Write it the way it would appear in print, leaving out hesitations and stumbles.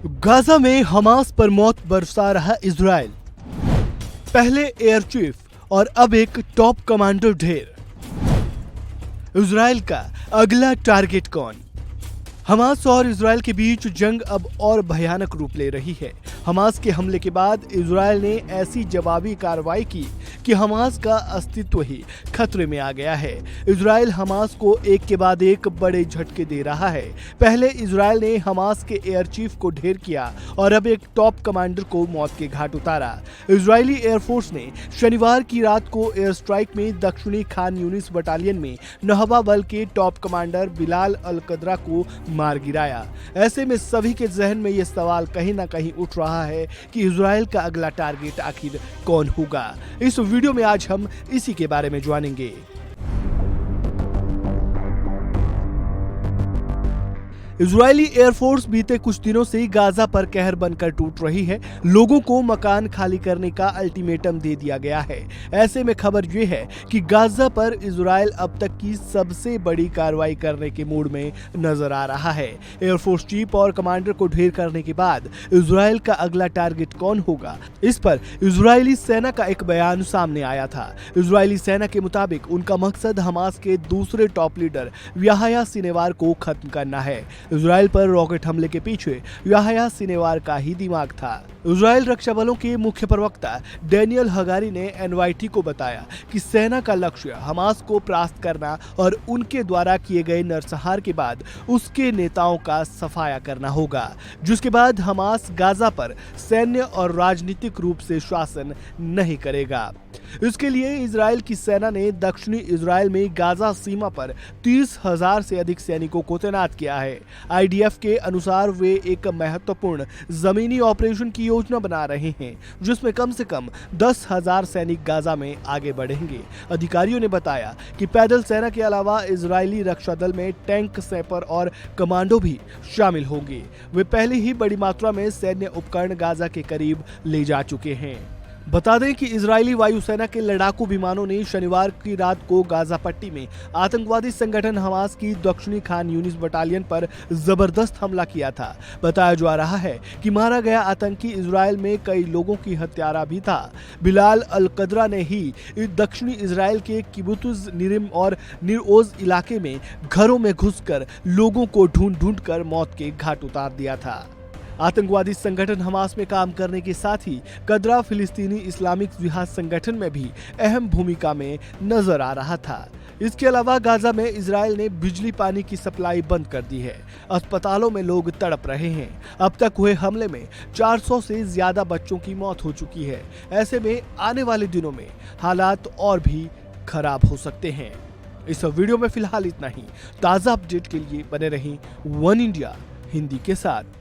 Gaza में Hamas पर मौत बरसा रहा इजराइल। पहले एयर चीफ और अब एक टॉप कमांडर ढेर। इजराइल का अगला टारगेट कौन? हमास और इजराइल के बीच जंग अब और भयानक रूप ले रही है। हमास के हमले के बाद इजराइल ने ऐसी जवाबी कार्रवाई की कि हमास का अस्तित्व ही खतरे में आ गया है। इजराइल हमास को एक के बाद एक बड़े झटके दे रहा है। पहले इजराइल ने हमास के एयर चीफ को ढेर किया और अब एक टॉप कमांडर को मौत के घाट उतारा। इजरायली एयरफोर्स ने शनिवार की रात को एयर स्ट्राइक में दक्षिणी खान यूनिस बटालियन में नहवा बल के टॉप कमांडर बिलाल अल कदरा को मार गिराया। ऐसे में सभी के जहन में यह सवाल कहीं ना कहीं उठ रहा है कि इजराइल का अगला टारगेट आखिर कौन होगा। इस वीडियो में आज हम इसी के बारे में जानेंगे। इजरायली एयरफोर्स बीते कुछ दिनों से गाजा पर कहर बनकर टूट रही है। लोगों को मकान खाली करने का अल्टीमेटम दे दिया गया है। ऐसे में खबर यह है कि गाजा पर इजराइल अब तक की सबसे बड़ी कार्रवाई करने के मूड में नजर आ रहा है। एयरफोर्स चीफ और कमांडर को ढेर करने के बाद इजराइल का अगला टारगेट कौन होगा, इस पर इजरायली सेना का एक बयान सामने आया था। इजरायली सेना के मुताबिक उनका मकसद हमास के दूसरे टॉप लीडर याह्या सिनेवार को खत्म करना है। इजराइल पर रॉकेट हमले के पीछे याह्या सिनेवार का ही दिमाग था। इजराइल रक्षा बलों के मुख्य प्रवक्ता डैनियल हगारी ने एनवाईटी को बताया कि सेना का लक्ष्य हमास को परास्त करना और उनके द्वारा किए गए नरसंहार के बाद उसके नेताओं का सफाया करना होगा, जिसके बाद हमास गाजा पर सैन्य और राजनीतिक रूप से शासन नहीं करेगा। इसके लिए इजराइल की सेना ने दक्षिणी इजराइल में गाजा सीमा पर 30,000 से अधिक सैनिकों को तैनात किया है। आईडीएफ के अनुसार वे एक महत्वपूर्ण जमीनी ऑपरेशन की योजना बना रहे हैं, जिसमें कम से कम 10,000 सैनिक गाजा में आगे बढ़ेंगे। अधिकारियों ने बताया कि पैदल सेना के अलावा इजरायली रक्षा दल में टैंक, स्नैपर और कमांडो भी शामिल होंगे। वे पहले ही बड़ी मात्रा में सैन्य उपकरण गाजा के करीब ले जा चुके हैं। बता दें कि इजरायली वायुसेना के लड़ाकू विमानों ने शनिवार की रात को गाजा पट्टी में आतंकवादी संगठन हमास की दक्षिणी खान यूनिस बटालियन पर जबरदस्त हमला किया था। बताया जा रहा है कि मारा गया आतंकी इजराइल में कई लोगों की हत्यारा भी था। बिलाल अल कदरा ने ही दक्षिणी इजराइल के किबुत्ज निरिम और निर ओज इलाके में घरों में घुसकर लोगों को ढूंढ कर मौत के घाट उतार दिया था। आतंकवादी संगठन हमास में काम करने के साथ ही कदरा फिलिस्तीनी इस्लामिक जिहाद संगठन में भी अहम भूमिका में नजर आ रहा था। इसके अलावा गाजा में इजराइल ने बिजली पानी की सप्लाई बंद कर दी है। अस्पतालों में लोग तड़प रहे हैं। अब तक हुए हमले में 400 से ज्यादा बच्चों की मौत हो चुकी है। ऐसे में आने वाले दिनों में हालात और भी खराब हो सकते हैं। इस वीडियो में फिलहाल इतना ही। ताजा अपडेट के लिए बने रहें वन इंडिया हिंदी के साथ।